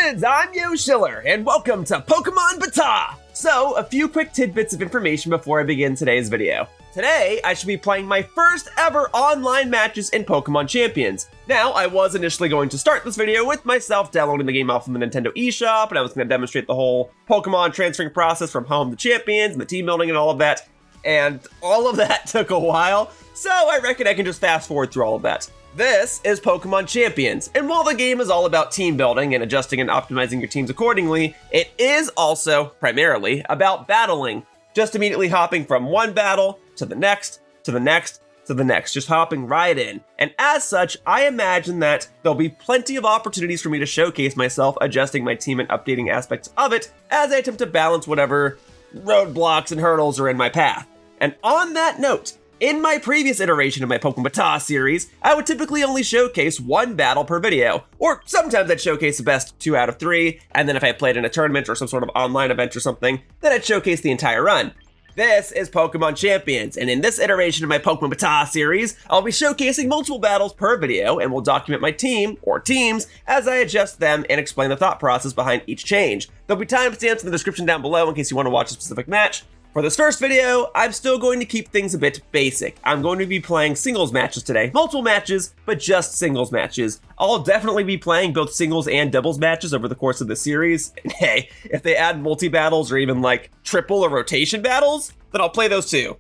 kids, I'm Yoshiller, and welcome to Pokémon BATAW! So, a few quick tidbits of information before I begin today's video. Today, I should be playing my first ever online matches in Pokémon Champions. Now, I was initially going to start this video with myself downloading the game off of the Nintendo eShop, and I was going to demonstrate the whole Pokémon transferring process from home to Champions, and the team building and all of that. And all of that took a while, so I reckon I can just fast forward through all of that. This is Pokémon Champions, and while the game is all about team building and adjusting and optimizing your teams accordingly, it is also, primarily, about battling. Just immediately hopping from one battle to the next, to the next, to the next, just hopping right in. And as such, I imagine that there'll be plenty of opportunities for me to showcase myself, adjusting my team and updating aspects of it as I attempt to balance whatever roadblocks and hurdles are in my path. And on that note, in my previous iteration of my Pokémon BATAW series, I would typically only showcase one battle per video, or sometimes I'd showcase the best 2 out of 3, and then if I played in a tournament or some sort of online event or something, then I'd showcase the entire run. This is Pokémon Champions, and in this iteration of my Pokémon BATAW series, I'll be showcasing multiple battles per video, and will document my team, or teams, as I adjust them and explain the thought process behind each change. There'll be timestamps in the description down below in case you want to watch a specific match. For this first video, I'm still going to keep things a bit basic. I'm going to be playing singles matches today. Multiple matches, but just singles matches. I'll definitely be playing both singles and doubles matches over the course of the series. And hey, if they add multi-battles or even like triple or rotation battles, then I'll play those too.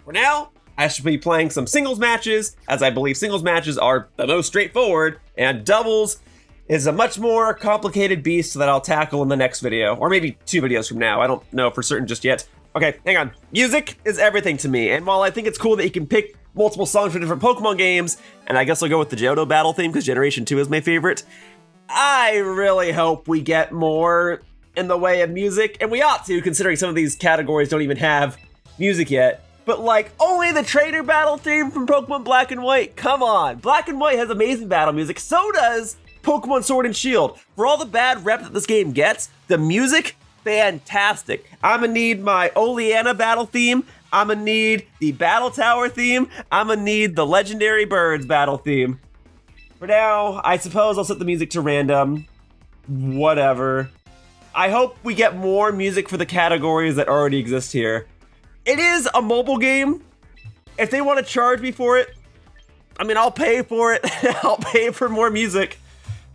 For now, I should be playing some singles matches, as I believe singles matches are the most straightforward, and doubles is a much more complicated beast that I'll tackle in the next video, or maybe 2 videos from now. I don't know for certain just yet. Okay, hang on. Music is everything to me, and while I think it's cool that you can pick multiple songs for different Pokemon games, and I guess I'll go with the Johto battle theme because Generation 2 is my favorite, I really hope we get more in the way of music, and we ought to, considering some of these categories don't even have music yet. But like, only the trainer battle theme from Pokemon Black and White, come on. Black and White has amazing battle music, so does Pokemon Sword and Shield. For all the bad rep that this game gets, the music, fantastic. I'm gonna need my Oleana battle theme. I'm gonna need the Battle Tower theme. I'm gonna need the Legendary Birds battle theme. For now, I suppose I'll set the music to random. Whatever. I hope we get more music for the categories that already exist here. It is a mobile game. If they want to charge me for it, I mean, I'll pay for it. I'll pay for more music.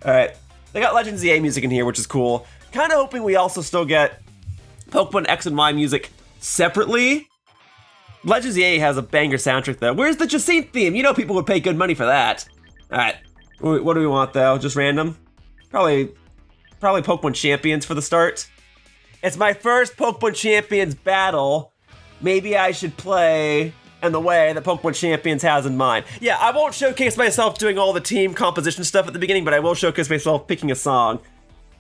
All right. They got Legends EA music in here, which is cool. Kind of hoping we also still get Pokemon X and Y music separately. Legends EA has a banger soundtrack though. Where's the Jacinthe theme? You know people would pay good money for that. All right, what do we want though? Just random? Probably Pokemon Champions for the start. It's my first Pokemon Champions battle. Maybe I should play in the way that Pokemon Champions has in mind. Yeah, I won't showcase myself doing all the team composition stuff at the beginning, but I will showcase myself picking a song.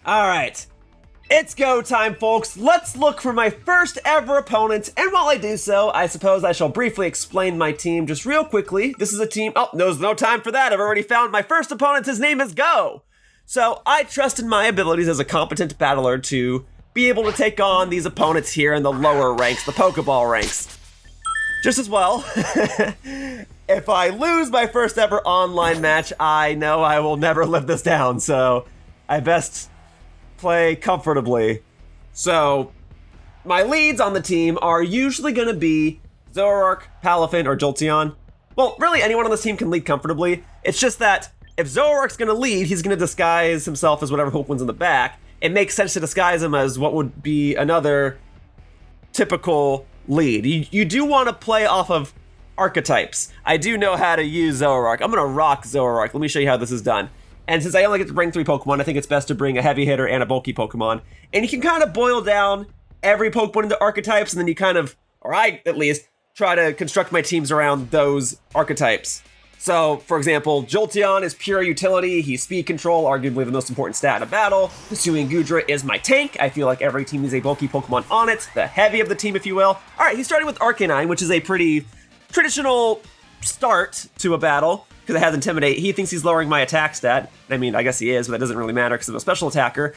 All right. It's go time, folks. Let's look for my first ever opponent, and while I do so, I suppose I shall briefly explain my team just real quickly. This is a team... Oh, there's no time for that. I've already found my first opponent. His name is Go. So I trust in my abilities as a competent battler to be able to take on these opponents here in the lower ranks, the Pokeball ranks. Just as well, if I lose my first ever online match, I know I will never live this down, so I best play comfortably. So, my leads on the team are usually going to be Zoroark, Palafin, or Jolteon. Well, really, anyone on this team can lead comfortably. It's just that if Zoroark's going to lead, he's going to disguise himself as whatever Pokemon's in the back. It makes sense to disguise him as what would be another typical lead. You do want to play off of archetypes. I do know how to use Zoroark. I'm going to rock Zoroark. Let me show you how this is done. And since I only get to bring 3 Pokemon, I think it's best to bring a heavy hitter and a bulky Pokemon. And you can kind of boil down every Pokemon into archetypes, and then you kind of, or I at least, try to construct my teams around those archetypes. So, for example, Jolteon is pure utility. He's speed control, arguably the most important stat in a battle. Hisui and Goodra is my tank. I feel like every team needs a bulky Pokemon on it, the heavy of the team, if you will. All right, he's starting with Arcanine, which is a pretty traditional start to a battle, because it has Intimidate. He thinks he's lowering my attack stat. I mean, I guess he is, but that doesn't really matter because I'm a special attacker.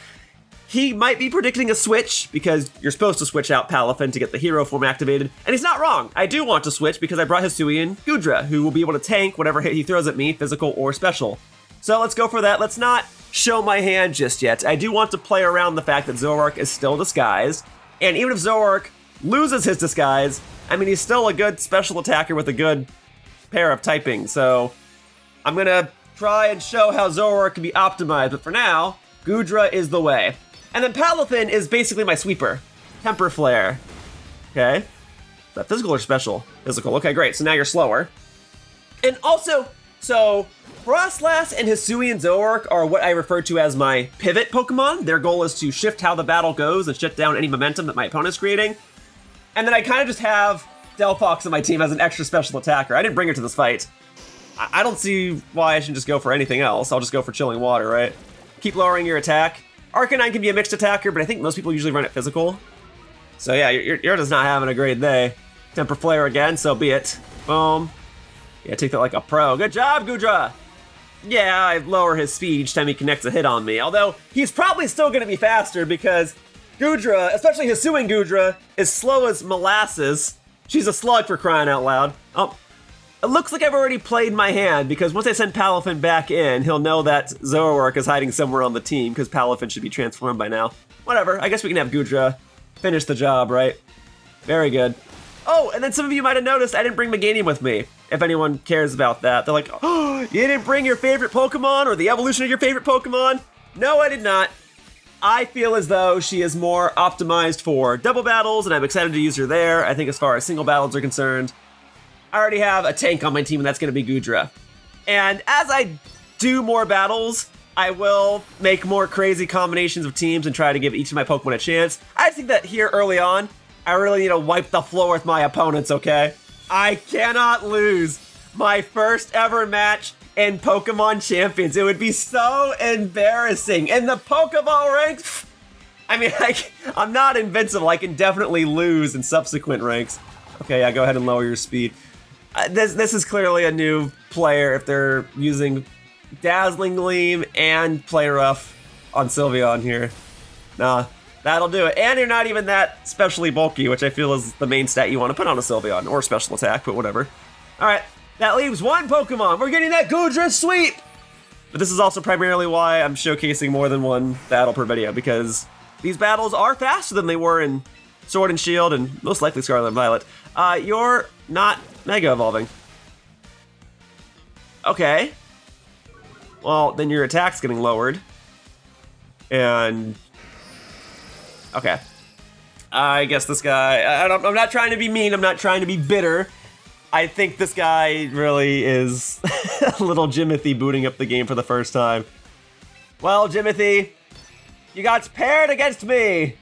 He might be predicting a switch, because you're supposed to switch out Palafin to get the hero form activated, and he's not wrong. I do want to switch because I brought Hisui and Goodra, who will be able to tank whatever hit he throws at me, physical or special. So let's go for that. Let's not show my hand just yet. I do want to play around the fact that Zoroark is still disguised. And even if Zoroark loses his disguise, I mean, he's still a good special attacker with a good pair of typing. So I'm gonna try and show how Zoroark can be optimized. But for now, Goodra is the way. And then Palafin is basically my sweeper. Temper Flare. Okay. Is that physical or special? Physical. Okay, great. So now you're slower. And also, so Froslass and Hisui and Zoroark are what I refer to as my pivot Pokemon. Their goal is to shift how the battle goes and shut down any momentum that my opponent's creating. And then I kind of just have Delphox on my team as an extra special attacker. I didn't bring her to this fight. I don't see why I shouldn't just go for anything else. I'll just go for Chilling Water, right? Keep lowering your attack. Arcanine can be a mixed attacker, but I think most people usually run it physical. So yeah, you're just not having a great day. Temper Flare again, so be it. Boom. Yeah, take that like a pro. Good job, Goodra! Yeah, I lower his speed each time he connects a hit on me. Although, he's probably still going to be faster because Goodra, especially Hisui Goodra, is slow as molasses. She's a slug for crying out loud. Oh, it looks like I've already played my hand because once I send Palafin back in, he'll know that Zoroark is hiding somewhere on the team because Palafin should be transformed by now. Whatever, I guess we can have Goodra finish the job, right? Very good. Oh, and then some of you might have noticed I didn't bring Meganium with me, if anyone cares about that. They're like, oh, you didn't bring your favorite Pokemon or the evolution of your favorite Pokemon? No, I did not. I feel as though she is more optimized for double battles, and I'm excited to use her there. I think as far as single battles are concerned, I already have a tank on my team, and that's going to be Goodra. And as I do more battles, I will make more crazy combinations of teams and try to give each of my Pokemon a chance. I think that here early on, I really need to wipe the floor with my opponents, okay? I cannot lose my first ever match in Pokemon Champions. It would be so embarrassing. In the Pokeball ranks, I mean, I'm not invincible. I can definitely lose in subsequent ranks. Okay, yeah, go ahead and lower your speed. This is clearly a new player if they're using Dazzling Gleam and Play Rough on Sylveon here. Nah, that'll do it. And you're not even that specially bulky, which I feel is the main stat you want to put on a Sylveon, or special attack, but whatever. Alright, that leaves one Pokemon. We're getting that Goodra-Hisui! But this is also primarily why I'm showcasing more than one battle per video, because these battles are faster than they were in Sword and Shield, and most likely Scarlet and Violet. You're not Mega Evolving. Okay. Well, then your attack's getting lowered. And... okay. I guess this guy... I'm not trying to be mean, I'm not trying to be bitter. I think this guy really is a little Jimothy booting up the game for the first time. Well, Jimothy, you got paired against me.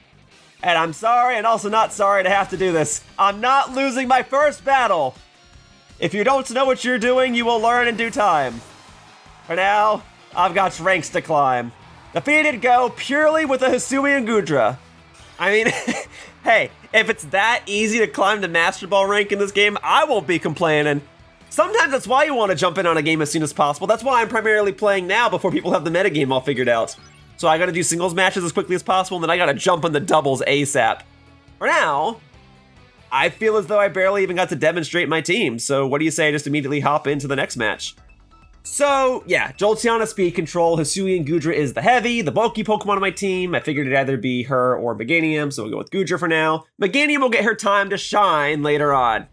And I'm sorry and also not sorry to have to do this. I'm not losing my first battle. If you don't know what you're doing, you will learn in due time. For now, I've got ranks to climb. Defeated go purely with a Hisui and Goodra. I mean, hey, if it's that easy to climb the Master Ball rank in this game, I won't be complaining. Sometimes that's why you want to jump in on a game as soon as possible. That's why I'm primarily playing now before people have the metagame all figured out. So I gotta do singles matches as quickly as possible, and then I gotta jump into doubles ASAP. For now, I feel as though I barely even got to demonstrate my team, so what do you say I just immediately hop into the next match? So, yeah, Jolteon has speed control, Hisui and Goodra is the heavy, the bulky Pokemon on my team. I figured it'd either be her or Meganium, so we'll go with Goodra for now. Meganium will get her time to shine later on.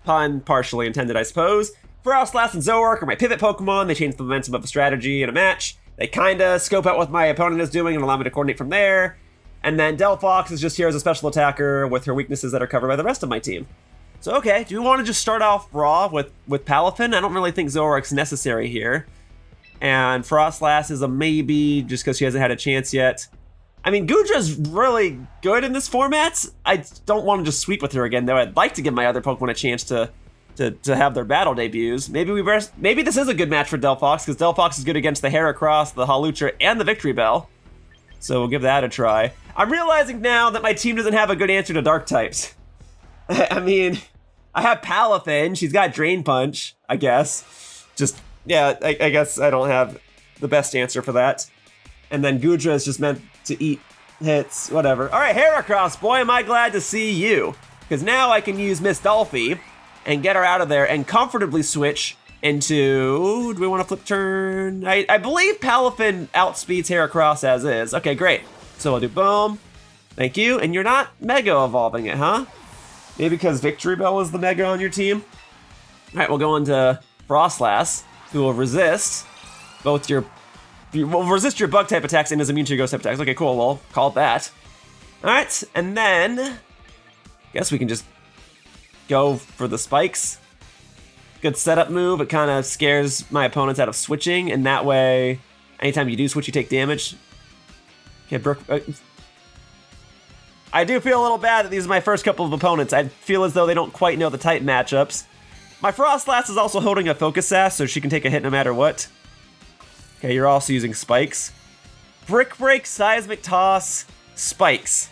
Pun partially intended, I suppose. Froslass and Zoroark are my pivot Pokemon. They change the momentum of a strategy in a match. They kinda scope out what my opponent is doing and allow me to coordinate from there. And then Delphox is just here as a special attacker with her weaknesses that are covered by the rest of my team. So okay, do we want to just start off raw with Palafin? I don't really think Zoroark's necessary here. And Froslass is a maybe just because she hasn't had a chance yet. I mean, Goodra's really good in this format. I don't want to just sweep with her again, though. I'd like to give my other Pokemon a chance to have their battle debuts. Maybe this is a good match for Delphox, because Delphox is good against the Heracross, the Hawlucha, and the Victory Bell. So we'll give that a try. I'm realizing now that my team doesn't have a good answer to Dark types. I mean, I have Palafin. She's got Drain Punch, I guess. Just, yeah, I guess I don't have the best answer for that. And then Goodra is just meant to eat hits, whatever. All right, Heracross, boy, am I glad to see you. Because now I can use Miss Dolphy and get her out of there and comfortably switch into, do we want to flip turn? I believe Palafin outspeeds Heracross as is. Okay, great. So we'll do boom. Thank you. And you're not Mega Evolving it, huh? Maybe because Victory Bell is the Mega on your team? All right, we'll go into Froslass, who will resist both your bug type attacks and is immune to your ghost type attacks. Okay, cool, we'll call it that. All right, and then, I guess we can just go for the spikes. Good setup move. It kind of scares my opponents out of switching, and that way, anytime you do switch, you take damage. Okay, Brooke. I do feel a little bad that these are my first couple of opponents. I feel as though they don't quite know the type matchups. My Froslass is also holding a Focus Sash, so she can take a hit no matter what. Okay, you're also using spikes. Brick Break, Seismic Toss, spikes.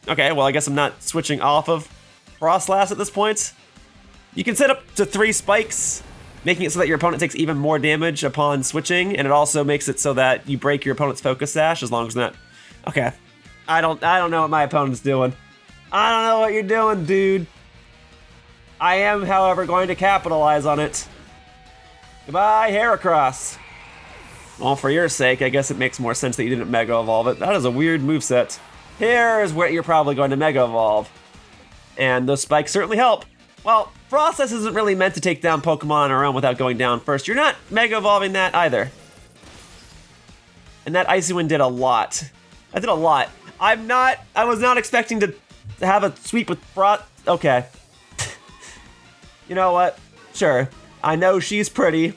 Okay, well, I guess I'm not switching off of Froslass at this point. You can set up to 3 spikes, making it so that your opponent takes even more damage upon switching, and it also makes it so that you break your opponent's Focus Sash as long as not. Okay, I don't know what my opponent's doing. I don't know what you're doing, dude. I am, however, going to capitalize on it. Goodbye, Heracross. Well, for your sake, I guess it makes more sense that you didn't Mega Evolve it. That is a weird moveset. Here's where you're probably going to Mega Evolve. And those spikes certainly help. Well, Froslass isn't really meant to take down Pokemon on her own without going down first. You're not Mega Evolving that either. And that Icy Wind did a lot. I did a lot. I was not expecting to have a sweep with Frost. Okay. You know what? Sure. I know she's pretty.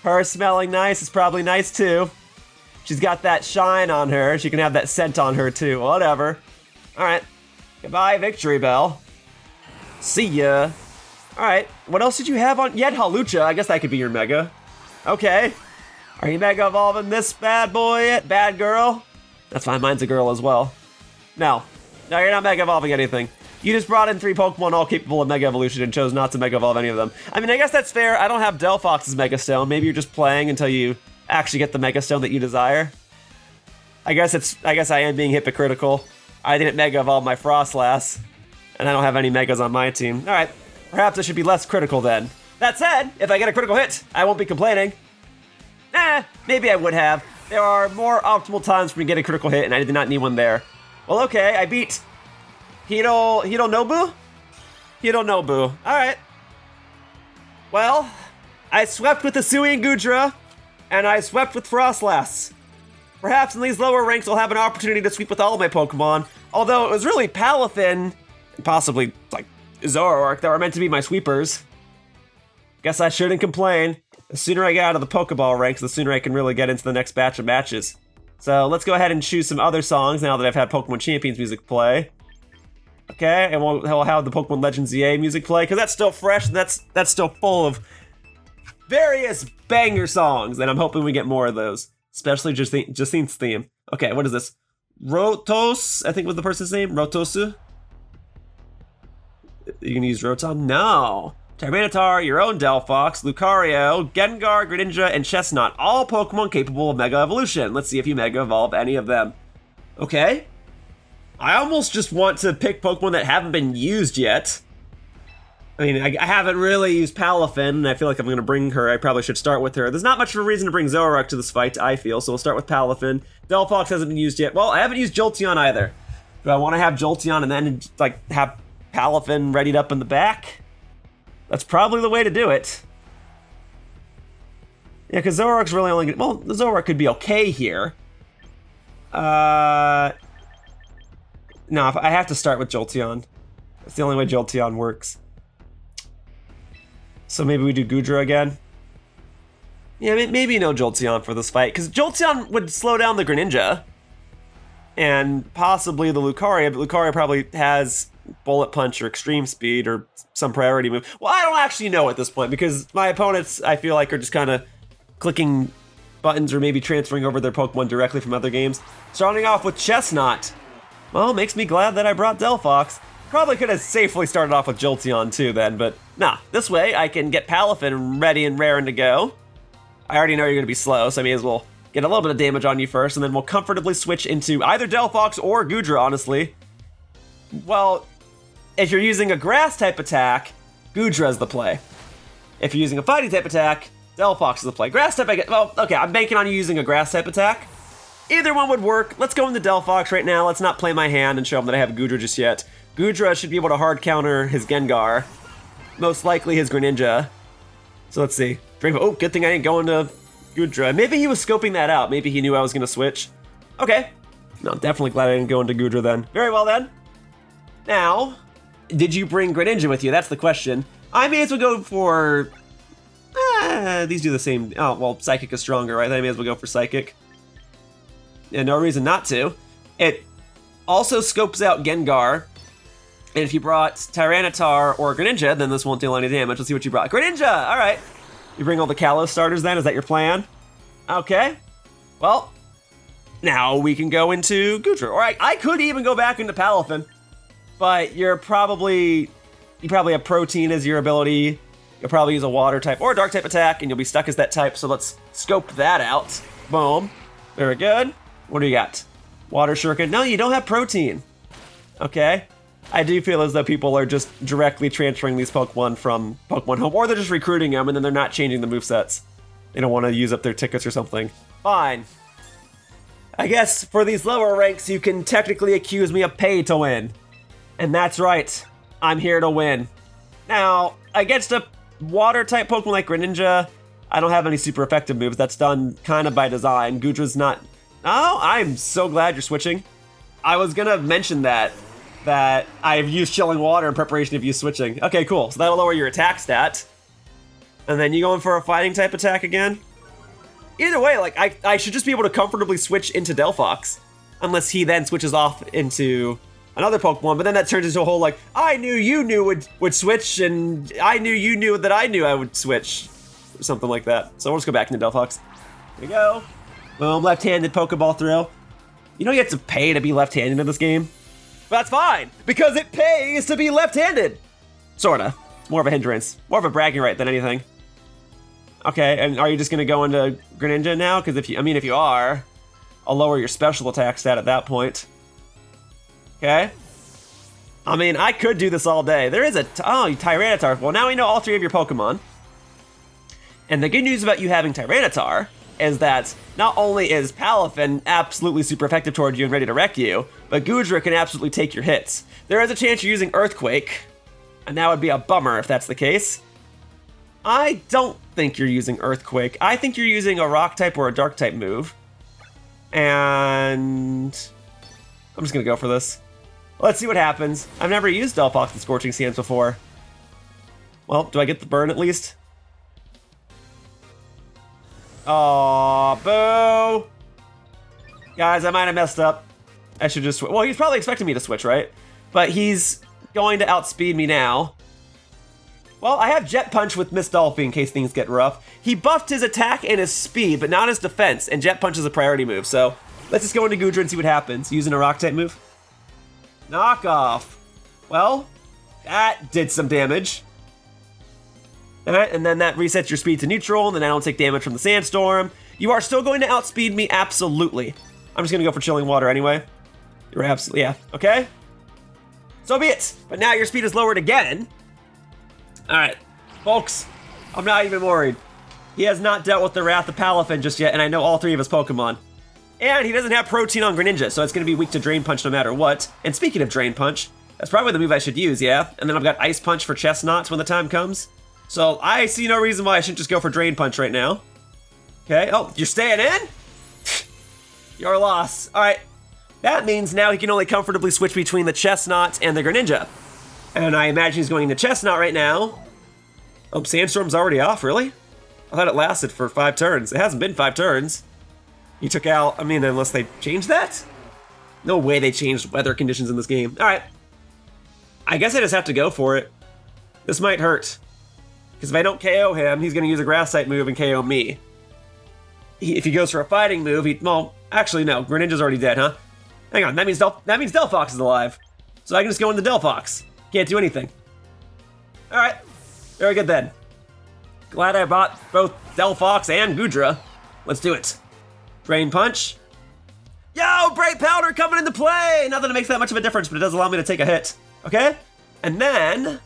Her smelling nice is probably nice too. She's got that shine on her. She can have that scent on her too. Whatever. Alright. Goodbye, Victory Bell. See ya. Alright. What else did you have on? You had Halucha. I guess that could be your Mega. Okay. Are you Mega Evolving this bad boy yet? Bad girl? That's fine. Mine's a girl as well. No. No, you're not Mega Evolving anything. You just brought in 3 Pokemon all capable of Mega Evolution and chose not to Mega Evolve any of them. I mean, I guess that's fair. I don't have Delphox's Mega Stone. Maybe you're just playing until you actually get the Mega Stone that you desire. I guess I am being hypocritical. I didn't Mega Evolve my Froslass, and I don't have any Megas on my team. All right, perhaps I should be less critical then. That said, if I get a critical hit, I won't be complaining. Maybe I would have. There are more optimal times for me to get a critical hit, and I did not need one there. Well, okay, I beat Hironobu? Hironobu. Alright. Well, I swept with Hisui and Goodra, and I swept with Froslass. Perhaps in these lower ranks I'll have an opportunity to sweep with all of my Pokemon, although it was really Palafin, and possibly, like, Zoroark that were meant to be my sweepers. Guess I shouldn't complain. The sooner I get out of the Pokeball ranks, the sooner I can really get into the next batch of matches. So let's go ahead and choose some other songs now that I've had Pokemon Champions music play. Okay, and we'll have the Pokemon Legends EA music play, because that's still fresh, and that's still full of various banger songs, and I'm hoping we get more of those, especially Justine's theme. Okay, what is this? Rotos, I think was the person's name? Rotosu? You can use Rotom? No. Tyranitar, your own Delphox, Lucario, Gengar, Greninja, and Chestnut, all Pokemon capable of Mega Evolution. Let's see if you Mega Evolve any of them. Okay. I almost just want to pick Pokemon that haven't been used yet. I mean, I haven't really used Palafin, and I feel like I'm going to bring her. I probably should start with her. There's not much of a reason to bring Zoroark to this fight, I feel, so we'll start with Palafin. Delphox hasn't been used yet. Well, I haven't used Jolteon either. Do I want to have Jolteon and then, like, have Palafin readied up in the back? That's probably the way to do it. Yeah, because Zoroark's really only gonna... Well, the Zoroark could be okay here. No, I have to start with Jolteon. That's the only way Jolteon works. So maybe we do Goodra again? Yeah, maybe no Jolteon for this fight, because Jolteon would slow down the Greninja. And possibly the Lucario, but Lucario probably has Bullet Punch or Extreme Speed or some priority move. Well, I don't actually know at this point, because my opponents, I feel like, are just kind of clicking buttons or maybe transferring over their Pokemon directly from other games. Starting off with Chestnut. Well, makes me glad that I brought Delphox. Probably could have safely started off with Jolteon too then, but nah. This way I can get Palafin ready and raring to go. I already know you're going to be slow, so I may as well get a little bit of damage on you first, and then we'll comfortably switch into either Delphox or Goodra, honestly. Well, if you're using a grass type attack, Goodra's the play. If you're using a fighting type attack, Delphox is the play. Grass type, I get. Well, okay, I'm banking on you using a grass type attack. Either one would work. Let's go into Delphox right now. Let's not play my hand and show him that I have Goodra just yet. Goodra should be able to hard counter his Gengar. Most likely his Greninja. So let's see. Oh, good thing I didn't go into Goodra. Maybe he was scoping that out. Maybe he knew I was going to switch. Okay. No, definitely glad I didn't go into Goodra then. Very well then. Now, did you bring Greninja with you? That's the question. I may as well go for... these do the same... Oh, well, Psychic is stronger, right? I may as well go for Psychic. And no reason not to. It also scopes out Gengar. And if you brought Tyranitar or Greninja, then this won't deal any damage. Let's see what you brought. Greninja! All right. You bring all the Kalos starters then? Is that your plan? Okay. Well, now we can go into Goodra. Or I could even go back into Palafin. But you probably have Protein as your ability. You'll probably use a Water type or a Dark type attack, and you'll be stuck as that type. So let's scope that out. Boom. Very good. What do you got? Water Shuriken. No, you don't have Protein. Okay. I do feel as though people are just directly transferring these Pokemon from Pokemon Home, or they're just recruiting them and then they're not changing the movesets. They don't want to use up their tickets or something. Fine. I guess for these lower ranks, you can technically accuse me of pay to win. And that's right. I'm here to win. Now, against a Water-type Pokemon like Greninja, I don't have any super effective moves. That's done kind of by design. Goodra's not... Oh, I'm so glad you're switching. I was going to mention that I've used Chilling Water in preparation of you switching. Okay, cool. So that'll lower your attack stat. And then you going for a fighting type attack again? Either way, like, I should just be able to comfortably switch into Delphox. Unless he then switches off into another Pokemon. But then that turns into a whole, like, I knew you knew would switch, and I knew you knew that I knew I would switch. Or something like that. So we'll just go back into Delphox. Here we go. Boom, left-handed Pokeball throw. You know you have to pay to be left-handed in this game? But that's fine, because it pays to be left-handed. Sorta. It's more of a hindrance. More of a bragging right than anything. Okay, and are you just gonna go into Greninja now? Because if you are, I'll lower your special attack stat at that point. Okay. I mean, I could do this all day. There is Tyranitar. Well, now we know all three of your Pokemon. And the good news about you having Tyranitar is that not only is Palafin absolutely super effective toward you and ready to wreck you, but Goodra can absolutely take your hits. There is a chance you're using Earthquake, and that would be a bummer if that's the case. I don't think you're using Earthquake. I think you're using a Rock type or a Dark type move. And I'm just gonna go for this. Let's see what happens. I've never used Delphox and Scorching Sands before. Well, do I get the burn at least? Aw, boo! Guys, I might have messed up. I should just... Well, he's probably expecting me to switch, right? But he's going to outspeed me now. Well, I have Jet Punch with Miss Dolphy in case things get rough. He buffed his attack and his speed, but not his defense, and Jet Punch is a priority move, so let's just go into Goodra and see what happens. Using a Rock-type move. Knock off. Well, that did some damage. Alright, and then that resets your speed to neutral, and then I don't take damage from the Sandstorm. You are still going to outspeed me, absolutely. I'm just gonna go for Chilling Water anyway. You're absolutely, yeah, okay? So be it, but now your speed is lowered again. Alright, folks, I'm not even worried. He has not dealt with the Wrath of Palafin just yet, and I know all three of his Pokemon. And he doesn't have Protein on Greninja, so it's gonna be weak to Drain Punch no matter what. And speaking of Drain Punch, that's probably the move I should use, yeah? And then I've got Ice Punch for Chestnuts when the time comes. So I see no reason why I shouldn't just go for Drain Punch right now. Okay, oh, you're staying in? Your loss. All right, that means now he can only comfortably switch between the Chestnut and the Greninja. And I imagine he's going to Chestnut right now. Oh, Sandstorm's already off, really? I thought it lasted for 5 turns. It hasn't been 5 turns. He took out, I mean, unless they changed that? No way they changed weather conditions in this game. All right, I guess I just have to go for it. This might hurt. Because if I don't KO him, he's going to use a Grass-type move and KO me. If he goes for a fighting move, well, actually no, Greninja's already dead, huh? Hang on, that means Delphox is alive. So I can just go into Delphox. Can't do anything. All right, very good then. Glad I bought both Delphox and Goodra. Let's do it. Drain Punch. Yo, Bright Powder coming into play! Not that it makes that much of a difference, but it does allow me to take a hit. Okay? And then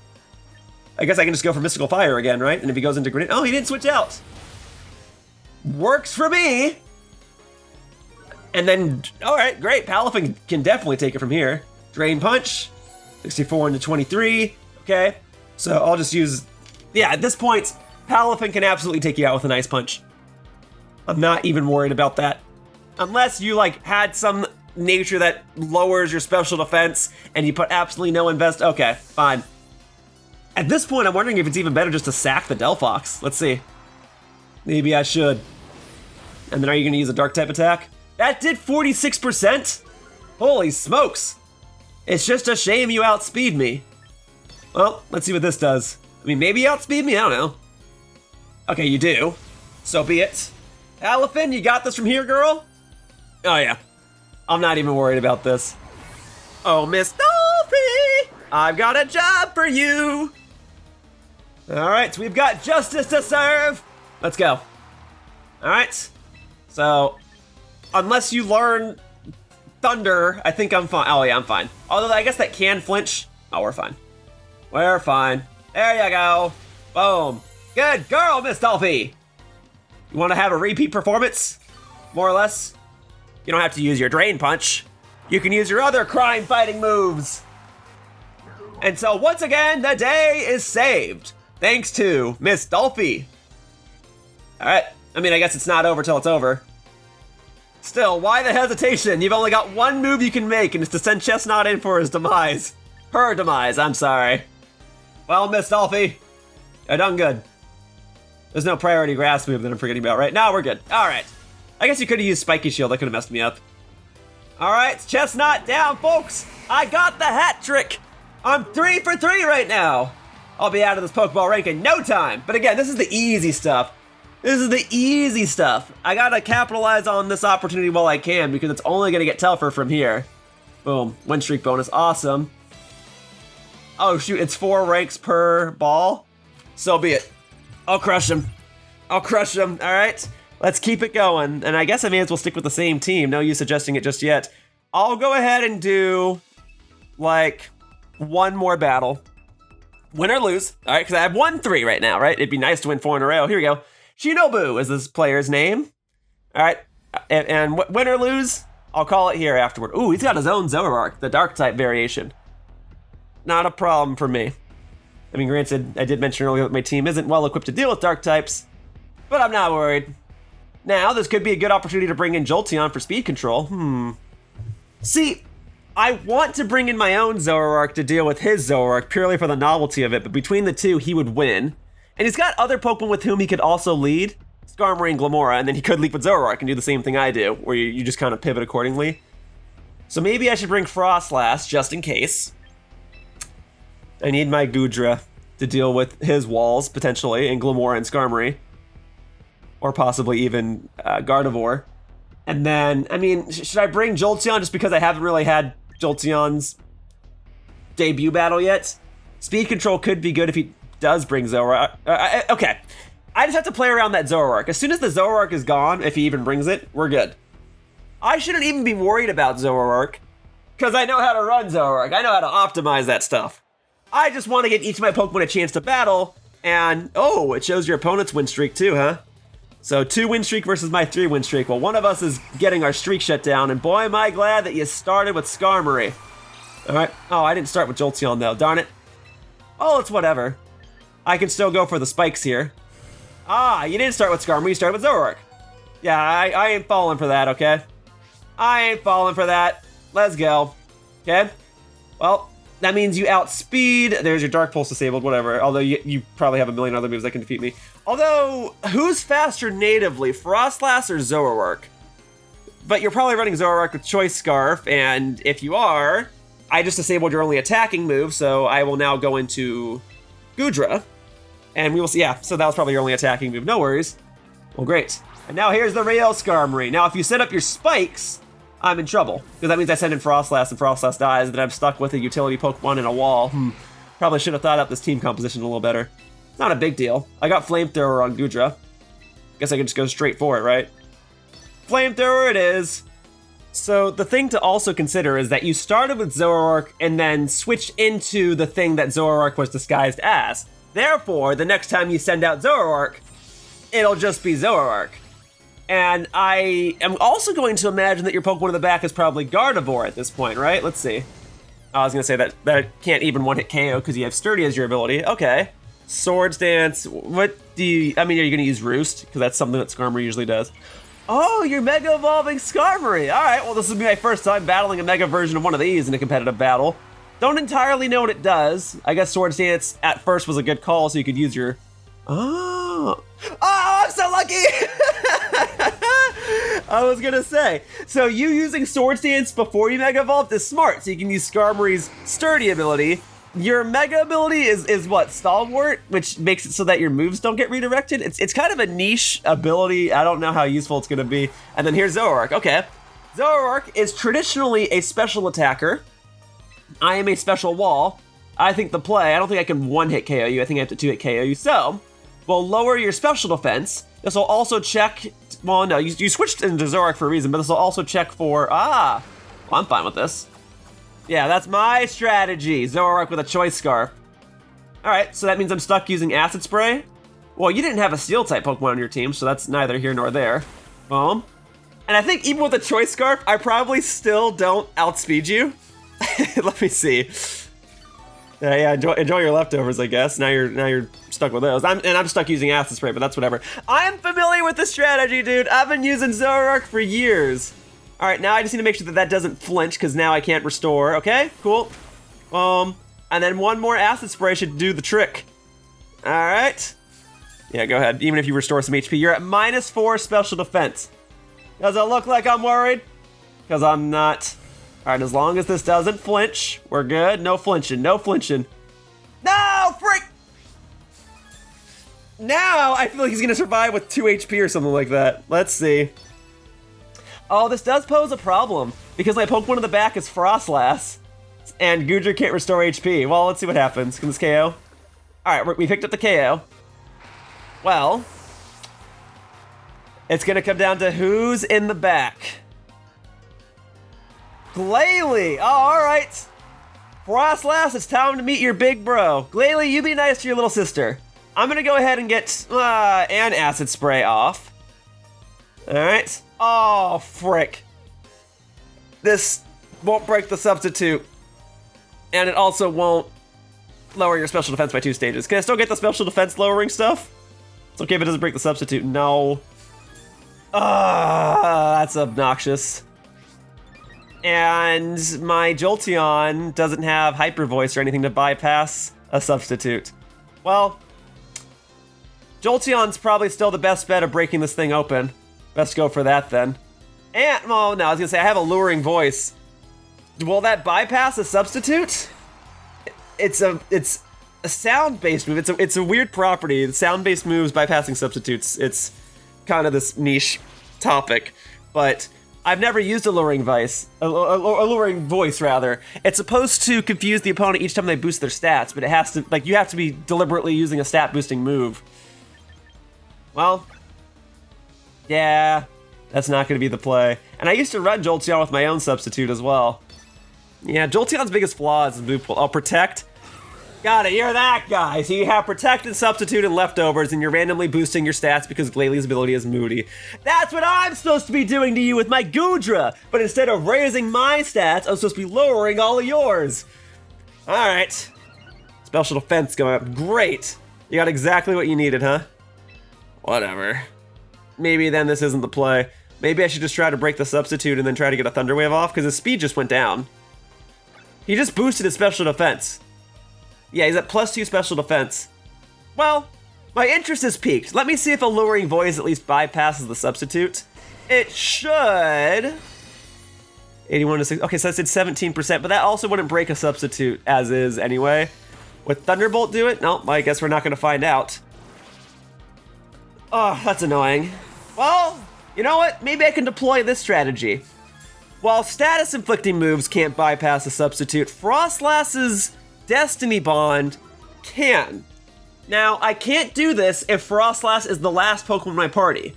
I guess I can just go for Mystical Fire again, right? And if he goes into Greninja... Oh, he didn't switch out. Works for me. And then, all right, great. Palafin can definitely take it from here. Drain Punch, 64 into 23. Okay, so I'll just use, yeah, at this point, Palafin can absolutely take you out with an Ice Punch. I'm not even worried about that. Unless you like had some nature that lowers your special defense and you put absolutely no invest. Okay, fine. At this point, I'm wondering if it's even better just to sack the Delphox. Let's see. Maybe I should. And then are you gonna use a dark type attack? That did 46%? Holy smokes. It's just a shame you outspeed me. Well, let's see what this does. I mean, maybe you outspeed me, I don't know. Okay, you do. So be it. Palafin, you got this from here, girl? Oh yeah. I'm not even worried about this. Oh, Miss Dolphy, I've got a job for you. All right, so we've got justice to serve. Let's go. All right, so unless you learn Thunder, I think I'm fine. Oh yeah, I'm fine. Although I guess that can flinch. Oh, we're fine. We're fine. There you go. Boom. Good girl, Miss Dolphy. You want to have a repeat performance? More or less? You don't have to use your Drain Punch. You can use your other crime-fighting moves. And so once again, the day is saved. Thanks to Miss Dolphy. All right. I mean, I guess it's not over till it's over. Still, why the hesitation? You've only got one move you can make, and it's to send Chestnut in for his demise. Her demise, I'm sorry. Well, Miss Dolphy, you're done good. There's no priority grass move that I'm forgetting about, right? No, we're good. All right. I guess you could have used Spiky Shield. That could have messed me up. All right, Chestnut down, folks. I got the hat trick. I'm 3 for 3 right now. I'll be out of this Pokeball rank in no time. But again, this is the easy stuff. This is the easy stuff. I gotta capitalize on this opportunity while I can because it's only gonna get tougher from here. Boom, win streak bonus, awesome. Oh shoot, it's 4 ranks per ball. So be it. I'll crush him. I'll crush him, all right? Let's keep it going. And I guess I may as well stick with the same team. No use suggesting it just yet. I'll go ahead and do like one more battle. Win or lose, all right? Because I have 1-3 right now, right? It'd be nice to win 4 in a row. Here we go. Shinobu is this player's name. All right, and win or lose, I'll call it here afterward. Ooh, he's got his own Zoroark, the dark type variation. Not a problem for me. I mean, granted, I did mention earlier that my team isn't well equipped to deal with dark types, but I'm not worried. Now, this could be a good opportunity to bring in Jolteon for speed control. See, I want to bring in my own Zoroark to deal with his Zoroark purely for the novelty of it, but between the two, he would win. And he's got other Pokemon with whom he could also lead, Skarmory and Glamora, and then he could leap with Zoroark and do the same thing I do, where you just kind of pivot accordingly. So maybe I should bring Froslass just in case. I need my Goodra to deal with his walls, potentially, and Glamora and Skarmory. Or possibly even Gardevoir. And then, I mean, should I bring Jolteon just because I haven't really had Jolteon's debut battle yet? Speed control could be good if he does bring Zoroark. Okay, I just have to play around that Zoroark. As soon as the Zoroark is gone, if he even brings it, we're good. I shouldn't even be worried about Zoroark, because I know how to run Zoroark. I know how to optimize that stuff. I just want to get each of my Pokemon a chance to battle, and oh, it shows your opponent's win streak too, huh? So 2 win streak versus my 3 win streak. Well, one of us is getting our streak shut down, and boy am I glad that you started with Skarmory. All right, oh, I didn't start with Jolteon though, darn it. Oh, it's whatever. I can still go for the spikes here. Ah, you didn't start with Skarmory, you started with Zoroark. Yeah, I ain't falling for that, okay? I ain't falling for that. Let's go. Okay? Well, that means you outspeed. There's your Dark Pulse disabled, whatever. Although you probably have a million other moves that can defeat me. Although, who's faster natively, Froslass or Zoroark? But you're probably running Zoroark with Choice Scarf, and if you are, I just disabled your only attacking move, so I will now go into Goodra. And we will see, yeah, so that was probably your only attacking move. No worries. Well, great. And now here's the real Skarmory. Now, if you set up your spikes, I'm in trouble. Because that means I send in Froslass and Froslass dies, and then I'm stuck with a utility Pokemon in a wall. Probably should have thought up this team composition a little better. It's not a big deal. I got Flamethrower on Goodra. Guess I can just go straight for it, right? Flamethrower it is. So the thing to also consider is that you started with Zoroark and then switched into the thing that Zoroark was disguised as. Therefore, the next time you send out Zoroark, it'll just be Zoroark. And I am also going to imagine that your Pokemon in the back is probably Gardevoir at this point, right? Let's see. I was gonna say that can't even one-hit KO because you have Sturdy as your ability. Okay. Swords Dance, what do you, I mean, are you gonna use Roost? Because that's something that Skarmory usually does. Oh, you're Mega Evolving Skarmory. All right, well, this will be my first time battling a Mega version of one of these in a competitive battle. Don't entirely know what it does. I guess Swords Dance at first was a good call, so you could use your, oh, I'm so lucky! I was gonna say, so you using Swords Dance before you Mega Evolved is smart, so you can use Skarmory's Sturdy ability. Your Mega ability is what, Stalwart, which makes it so that your moves don't get redirected. It's kind of a niche ability. I don't know how useful it's gonna be. And then here's Zoroark, okay. Zoroark is traditionally a special attacker. I am a special wall. I think the play, I don't think I can one-hit KO you, I think I have to two-hit KO you. So, we'll lower your special defense. This will also check, well, no, you switched into Zoroark for a reason, but this will also check for, well, I'm fine with this. Yeah, that's my strategy. Zoroark with a Choice Scarf. All right, so that means I'm stuck using Acid Spray. Well, you didn't have a Steel-type Pokemon on your team, so that's neither here nor there. Boom. And I think even with a Choice Scarf, I probably still don't outspeed you. Let me see. Yeah, enjoy your leftovers, I guess. Now you're stuck with those. I'm stuck using Acid Spray, but that's whatever. I am familiar with the strategy, dude. I've been using Zoroark for years. All right, now I just need to make sure that that doesn't flinch, because now I can't restore. Okay, cool. And then one more Acid Spray should do the trick. All right. Yeah, go ahead. Even if you restore some HP, you're at -4 special defense. Does it look like I'm worried? Because I'm not. All right, as long as this doesn't flinch, we're good. No flinching, no flinching. No, frick! Now I feel like he's gonna survive with 2 HP or something like that. Let's see. Oh, this does pose a problem because my Pokemon in the back is Froslass and Goodra can't restore HP. Well, let's see what happens. Can this KO? All right, we picked up the KO. Well, it's gonna come down to who's in the back. Glalie! Oh, all right. Froslass, it's time to meet your big bro. Glalie, you be nice to your little sister. I'm gonna go ahead and get an Acid Spray off. All right. Oh, frick. This won't break the substitute. And it also won't lower your special defense by 2 stages. Can I still get the special defense lowering stuff? It's okay if it doesn't break the substitute. No. That's obnoxious. And my Jolteon doesn't have Hyper Voice or anything to bypass a substitute. Well, Jolteon's probably still the best bet of breaking this thing open. Best go for that then. And, well, no, I was gonna say I have a Luring Voice. Will that bypass a substitute? It's a sound-based move. It's a weird property. The sound-based moves bypassing substitutes. It's kind of this niche topic, but I've never used a Luring Voice. A Luring Voice, rather. It's supposed to confuse the opponent each time they boost their stats, but it has to, like, you have to be deliberately using a stat-boosting move. Well, yeah, that's not going to be the play. And I used to run Jolteon with my own substitute as well. Yeah, Jolteon's biggest flaw is move pool. Oh, Protect. Got it, you're that guy. So you have Protect and Substitute and Leftovers, and you're randomly boosting your stats because Glalie's ability is Moody. That's what I'm supposed to be doing to you with my Goodra! But instead of raising my stats, I'm supposed to be lowering all of yours. Alright. Special defense going up. Great. You got exactly what you needed, huh? Whatever. Maybe then this isn't the play. Maybe I should just try to break the Substitute and then try to get a Thunder Wave off, because his speed just went down. He just boosted his special defense. Yeah, he's at +2 special defense. Well, my interest is piqued. Let me see if a Luring Voice at least bypasses the substitute. It should. 81 to 6. Okay, so that's at 17%, but that also wouldn't break a substitute as is anyway. Would Thunderbolt do it? No, I guess we're not going to find out. Oh, that's annoying. Well, you know what? Maybe I can deploy this strategy. While status-inflicting moves can't bypass a substitute, Froslass's Destiny Bond can. Now, I can't do this if Froslass is the last Pokemon in my party.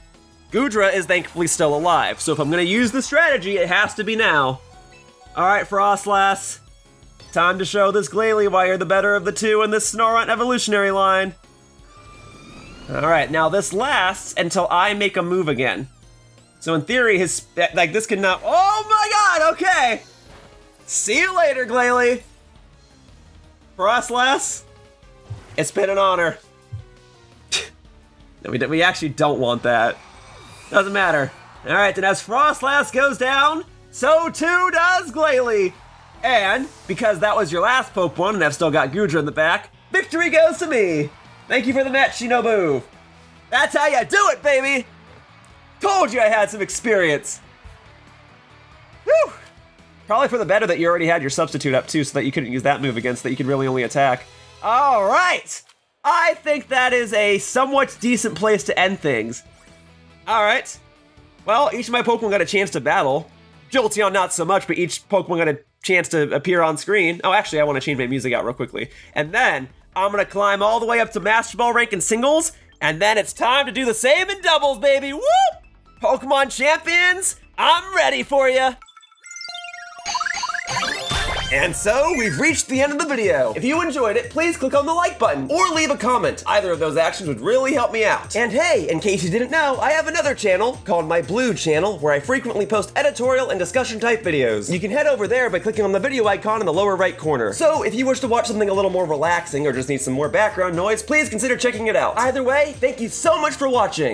Goodra is thankfully still alive, so if I'm gonna use the strategy, it has to be now. Alright, Froslass. Time to show this Glalie why you're the better of the two in this Snorunt evolutionary line. Alright, now this lasts until I make a move again. So in theory, this could not. Oh my God! Okay. See you later, Glalie. Froslass. It's been an honor. We actually don't want that. Doesn't matter. All right, then as Froslass goes down, so too does Glalie. And because that was your last Pokemon, and I've still got Goodra in the back, victory goes to me. Thank you for the match, Shinobu. That's how you do it, baby. Told you I had some experience. Whew. Probably for the better that you already had your substitute up too, so that you couldn't use that move against, that you could really only attack. All right. I think that is a somewhat decent place to end things. All right. Well, each of my Pokemon got a chance to battle. Jolteon not so much, but each Pokemon got a chance to appear on screen. Oh, actually, I want to change my music out real quickly. And then I'm going to climb all the way up to Master Ball rank in singles, and then it's time to do the same in doubles, baby. Woo! Pokemon Champions, I'm ready for you. And so, we've reached the end of the video. If you enjoyed it, please click on the like button or leave a comment. Either of those actions would really help me out. And hey, in case you didn't know, I have another channel called my Blue channel where I frequently post editorial and discussion type videos. You can head over there by clicking on the video icon in the lower right corner. So if you wish to watch something a little more relaxing or just need some more background noise, please consider checking it out. Either way, thank you so much for watching.